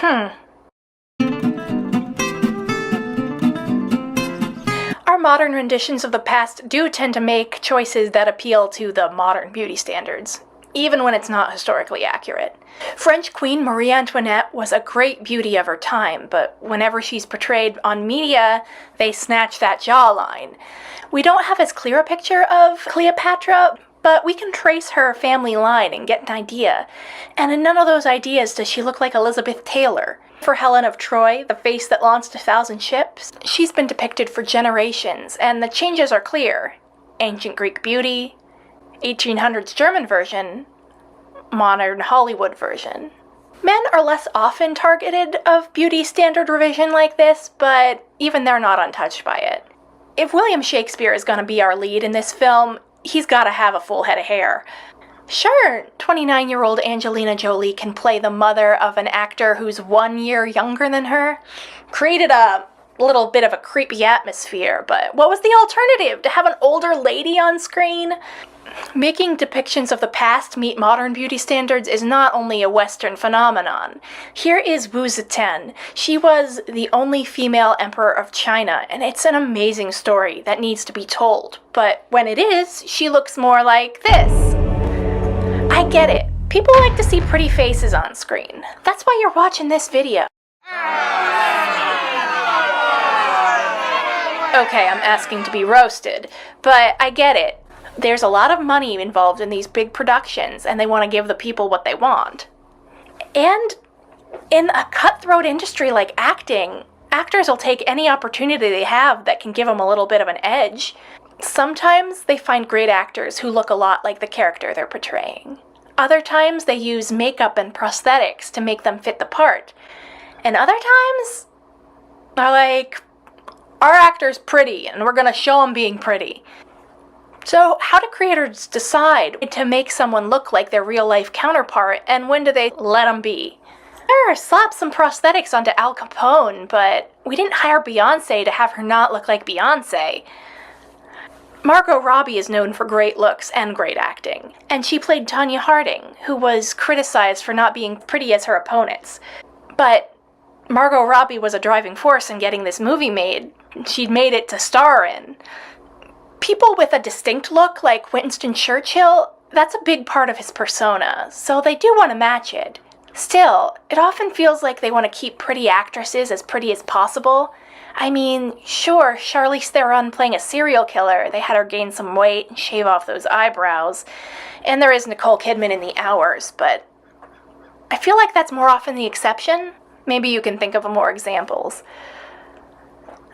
Our modern renditions of the past do tend to make choices that appeal to the modern beauty standards, even when it's not historically accurate. French Queen Marie Antoinette was a great beauty of her time, but whenever she's portrayed on media, they snatch that jawline. We don't have as clear a picture of Cleopatra, but we can trace her family line and get an idea. And in none of those ideas does she look like Elizabeth Taylor. For Helen of Troy, the face that launched 1,000 ships, she's been depicted for generations, and the changes are clear. Ancient Greek beauty, 1800s German version, modern Hollywood version. Men are less often targeted of beauty standard revision like this, but even they're not untouched by it. If William Shakespeare is going to be our lead in this film, he's got to have a full head of hair. Sure, 29-year-old Angelina Jolie can play the mother of an actor who's 1 year younger than her. Created a little bit of a creepy atmosphere, but what was the alternative? To have an older lady on screen? Making depictions of the past meet modern beauty standards is not only a Western phenomenon. Here is Wu Zetian. She was the only female emperor of China, and it's an amazing story that needs to be told. But when it is, she looks more like this. I get it. People like to see pretty faces on screen. That's why you're watching this video. Okay, I'm asking to be roasted, but I get it. There's a lot of money involved in these big productions, and they want to give the people what they want. And in a cutthroat industry like acting, actors will take any opportunity they have that can give them a little bit of an edge. Sometimes they find great actors who look a lot like the character they're portraying. Other times they use makeup and prosthetics to make them fit the part. And other times, they're like, our actor's pretty, and we're gonna show him being pretty. So how do creators decide to make someone look like their real-life counterpart, and when do they let them be? Sure, slap some prosthetics onto Al Capone, but we didn't hire Beyoncé to have her not look like Beyoncé. Margot Robbie is known for great looks and great acting, and she played Tonya Harding, who was criticized for not being pretty as her opponents. But Margot Robbie was a driving force in getting this movie made. She'd made it to star in. People with a distinct look, like Winston Churchill, that's a big part of his persona, so they do want to match it. Still, it often feels like they want to keep pretty actresses as pretty as possible. I mean, sure, Charlize Theron playing a serial killer, they had her gain some weight and shave off those eyebrows. And there is Nicole Kidman in The Hours, but I feel like that's more often the exception. Maybe you can think of more examples.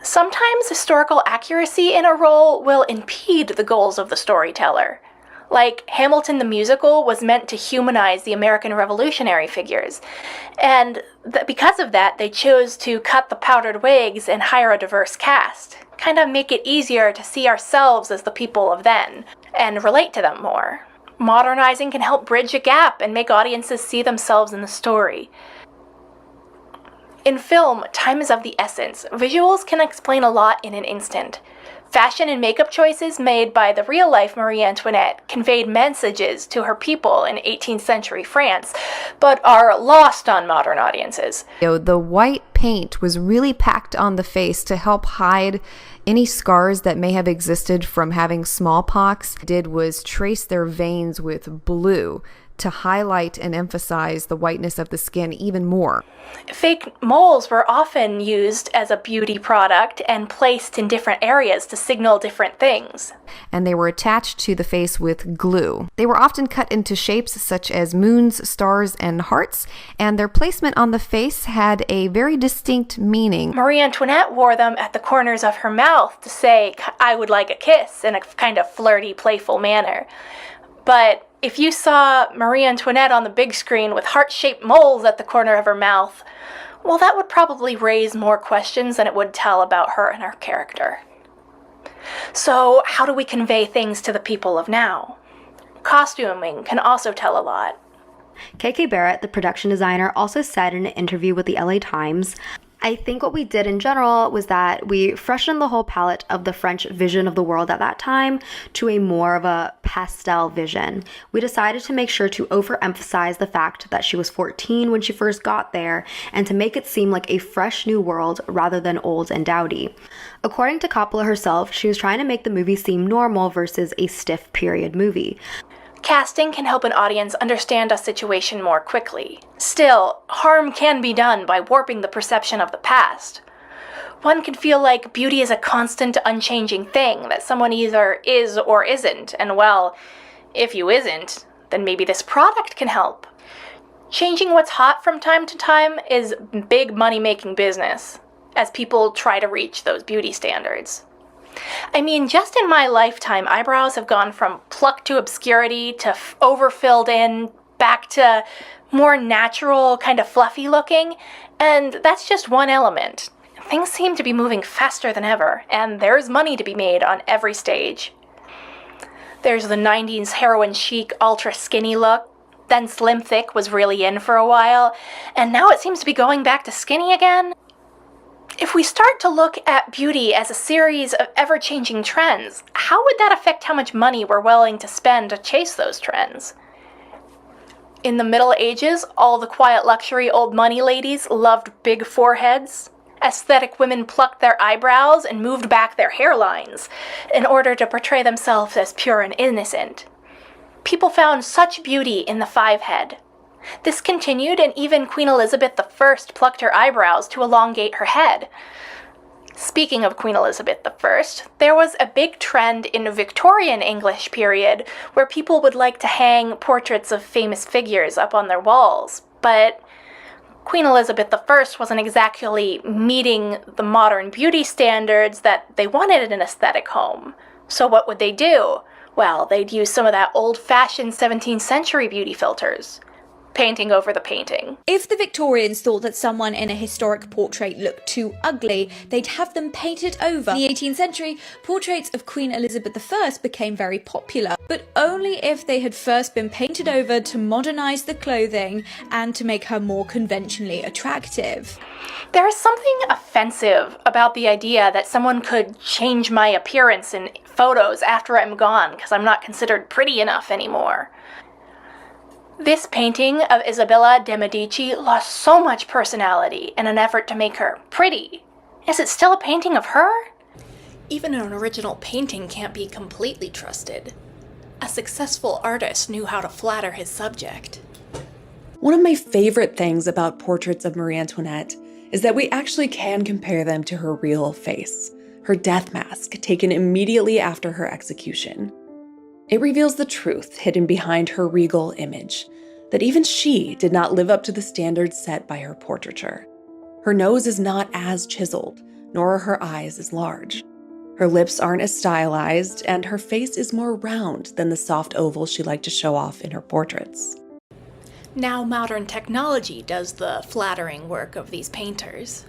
Sometimes historical accuracy in a role will impede the goals of the storyteller. Like, Hamilton the musical was meant to humanize the American Revolutionary figures, and because of that, they chose to cut the powdered wigs and hire a diverse cast. Kind of make it easier to see ourselves as the people of then, and relate to them more. Modernizing can help bridge a gap and make audiences see themselves in the story. In film, time is of the essence. Visuals can explain a lot in an instant. Fashion and makeup choices made by the real-life Marie Antoinette conveyed messages to her people in 18th century France, but are lost on modern audiences. The white paint was really packed on the face to help hide any scars that may have existed from having smallpox. What it did was trace their veins with blue to highlight and emphasize the whiteness of the skin even more. Fake moles were often used as a beauty product and placed in different areas to signal different things. And they were attached to the face with glue. They were often cut into shapes such as moons, stars, and hearts, and their placement on the face had a very distinct meaning. Marie Antoinette wore them at the corners of her mouth to say, "I would like a kiss," in a kind of flirty, playful manner. But if you saw Marie Antoinette on the big screen with heart-shaped moles at the corner of her mouth, well, that would probably raise more questions than it would tell about her and her character. So, how do we convey things to the people of now? Costuming can also tell a lot. KK Barrett, the production designer, also said in an interview with the LA Times, I think what we did in general was that we freshened the whole palette of the French vision of the world at that time to a more of a pastel vision. We decided to make sure to overemphasize the fact that she was 14 when she first got there and to make it seem like a fresh new world rather than old and dowdy. According to Coppola herself, she was trying to make the movie seem normal versus a stiff period movie. Casting can help an audience understand a situation more quickly. Still, harm can be done by warping the perception of the past. One can feel like beauty is a constant, unchanging thing that someone either is or isn't, and well, if you isn't, then maybe this product can help. Changing what's hot from time to time is big money-making business, as people try to reach those beauty standards. I mean, just in my lifetime, eyebrows have gone from plucked to obscurity to overfilled in, back to more natural, kind of fluffy looking, and that's just one element. Things seem to be moving faster than ever, and there's money to be made on every stage. There's the 90s heroin chic, ultra skinny look, then slim thick was really in for a while, and now it seems to be going back to skinny again. If we start to look at beauty as a series of ever-changing trends, how would that affect how much money we're willing to spend to chase those trends? In the Middle Ages, all the quiet luxury old money ladies loved big foreheads. Aesthetic women plucked their eyebrows and moved back their hairlines in order to portray themselves as pure and innocent. People found such beauty in the five-head. This continued, and even Queen Elizabeth I plucked her eyebrows to elongate her head. Speaking of Queen Elizabeth I, there was a big trend in the Victorian English period where people would like to hang portraits of famous figures up on their walls, but Queen Elizabeth I wasn't exactly meeting the modern beauty standards that they wanted in an aesthetic home. So what would they do? Well, they'd use some of that old-fashioned 17th century beauty filters. Painting over the painting. If the Victorians thought that someone in a historic portrait looked too ugly, they'd have them painted over. In the 18th century, portraits of Queen Elizabeth I became very popular, but only if they had first been painted over to modernise the clothing and to make her more conventionally attractive. There is something offensive about the idea that someone could change my appearance in photos after I'm gone because I'm not considered pretty enough anymore. This painting of Isabella de' Medici lost so much personality in an effort to make her pretty. Is it still a painting of her? Even an original painting can't be completely trusted. A successful artist knew how to flatter his subject. One of my favorite things about portraits of Marie Antoinette is that we actually can compare them to her real face, her death mask taken immediately after her execution. It reveals the truth hidden behind her regal image, that even she did not live up to the standards set by her portraiture. Her nose is not as chiseled, nor are her eyes as large. Her lips aren't as stylized, and her face is more round than the soft oval she liked to show off in her portraits. Now modern technology does the flattering work of these painters.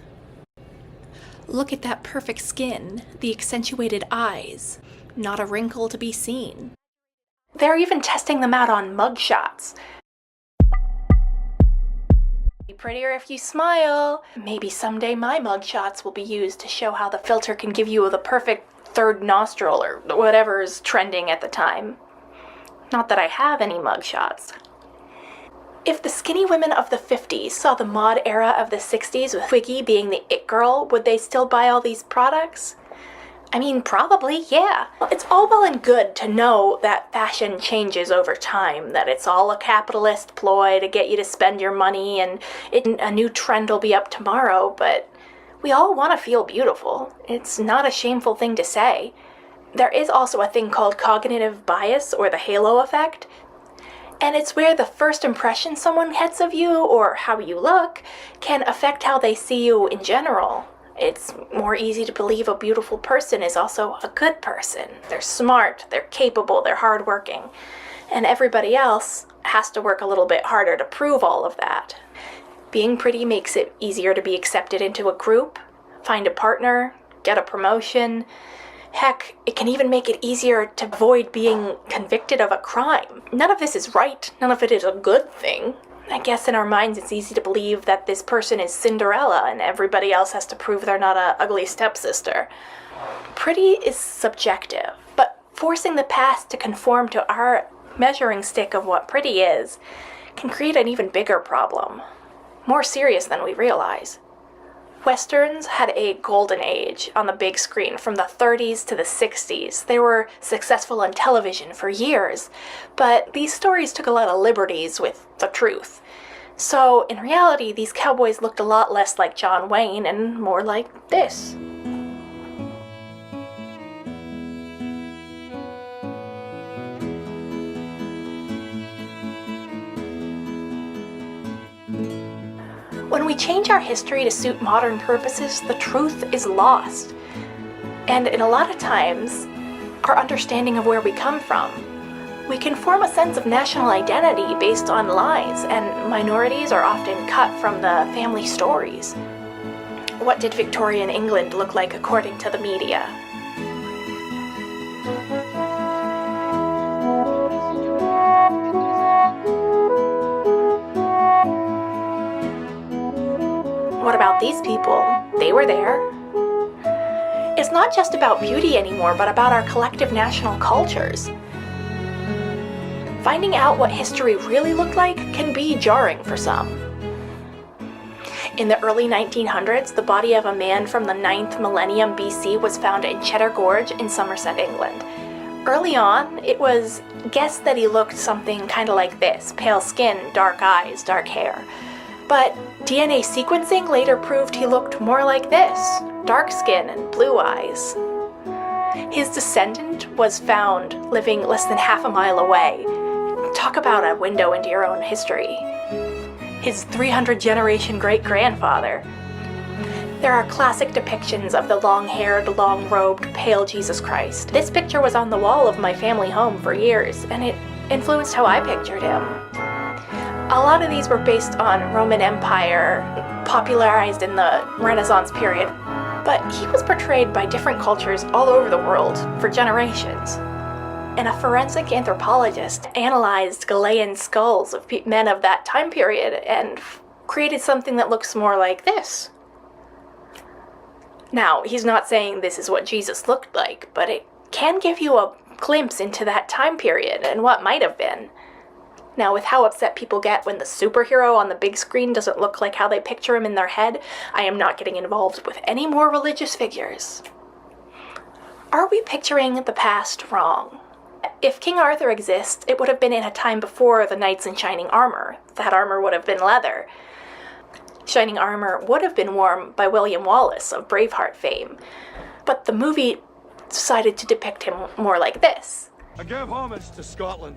Look at that perfect skin, the accentuated eyes, not a wrinkle to be seen. They're even testing them out on mugshots. Be prettier if you smile. Maybe someday my mugshots will be used to show how the filter can give you the perfect third nostril or whatever is trending at the time. Not that I have any mugshots. If the skinny women of the 50s saw the mod era of the 60s with Twiggy being the it girl, would they still buy all these products? I mean, probably, yeah. It's all well and good to know that fashion changes over time, that it's all a capitalist ploy to get you to spend your money and a new trend will be up tomorrow, but we all want to feel beautiful. It's not a shameful thing to say. There is also a thing called cognitive bias, or the halo effect, and it's where the first impression someone gets of you, or how you look, can affect how they see you in general. It's more easy to believe a beautiful person is also a good person. They're smart, they're capable, they're hardworking. And everybody else has to work a little bit harder to prove all of that. Being pretty makes it easier to be accepted into a group, find a partner, get a promotion. Heck, it can even make it easier to avoid being convicted of a crime. None of this is right. None of it is a good thing. I guess in our minds it's easy to believe that this person is Cinderella and everybody else has to prove they're not a ugly stepsister. Pretty is subjective, but forcing the past to conform to our measuring stick of what pretty is can create an even bigger problem, more serious than we realize. Westerns had a golden age on the big screen from the 30s to the 60s. They were successful on television for years, but these stories took a lot of liberties with the truth. So, in reality, these cowboys looked a lot less like John Wayne and more like this. When we change our history to suit modern purposes, the truth is lost. And in a lot of times, our understanding of where we come from. We can form a sense of national identity based on lies, and minorities are often cut from the family stories. What did Victorian England look like according to the media? What about these people? They were there. It's not just about beauty anymore, but about our collective national cultures. Finding out what history really looked like can be jarring for some. In the early 1900s, the body of a man from the 9th millennium BC was found in Cheddar Gorge in Somerset, England. Early on, it was guessed that he looked something kind of like this: pale skin, dark eyes, dark hair. But DNA sequencing later proved he looked more like this: dark skin and blue eyes. His descendant was found living less than half a mile away. Talk about a window into your own history. His 300-generation great-grandfather. There are classic depictions of the long-haired, long-robed, pale Jesus Christ. This picture was on the wall of my family home for years, and it influenced how I pictured him. A lot of these were based on Roman Empire, popularized in the Renaissance period, but he was portrayed by different cultures all over the world for generations. And a forensic anthropologist analyzed Galilean skulls of men of that time period and created something that looks more like this. Now, he's not saying this is what Jesus looked like, but it can give you a glimpse into that time period and what might have been. Now, with how upset people get when the superhero on the big screen doesn't look like how they picture him in their head, I am not getting involved with any more religious figures. Are we picturing the past wrong? If King Arthur exists, it would have been in a time before the knights in shining armor. That armor would have been leather. Shining armor would have been worn by William Wallace of Braveheart fame, but the movie decided to depict him more like this. I give homage to Scotland,